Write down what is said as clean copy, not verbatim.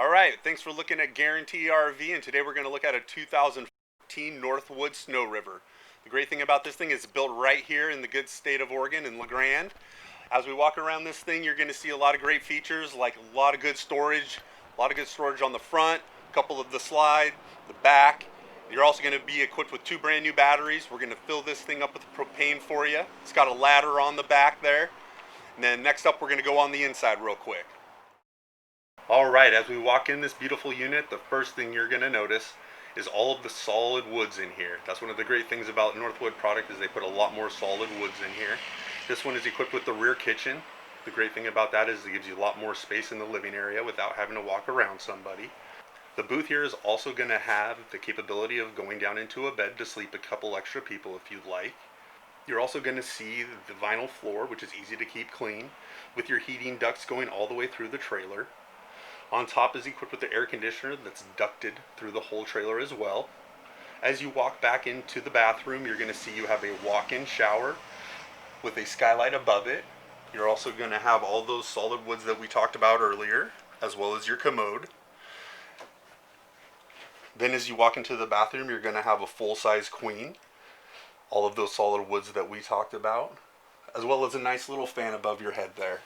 All right, thanks for looking at Guaranty RV, and today we're going to look at a 2014 Northwood Snow River. The great thing about this thing is it's built right here in the good state of Oregon in La Grande. As we walk around this thing, you're going to see a lot of great features, like a lot of good storage on the front, a couple of the slide, the back. You're also going to be equipped with two brand new batteries. We're going to fill this thing up with propane for you. It's got a ladder on the back there. And then next up, we're going to go on the inside real quick. All right, as we walk in this beautiful unit, the first thing you're going to notice is all of the solid woods in here. That's one of the great things about Northwood product is they put a lot more solid woods in here. This one is equipped with the rear kitchen. The great thing about that is it gives you a lot more space in the living area without having to walk around somebody. The booth here is also going to have the capability of going down into a bed to sleep a couple extra people if you'd like. You're also going to see the vinyl floor, which is easy to keep clean, with your heating ducts going all the way through the trailer. On top is equipped with the air conditioner that's ducted through the whole trailer as well. As you walk back into the bathroom, you're going to see you have a walk-in shower with a skylight above it. You're also going to have all those solid woods that we talked about earlier, as well as your commode. Then as you walk into the bathroom, you're going to have a full-size queen. All of those solid woods that we talked about, as well as a nice little fan above your head there.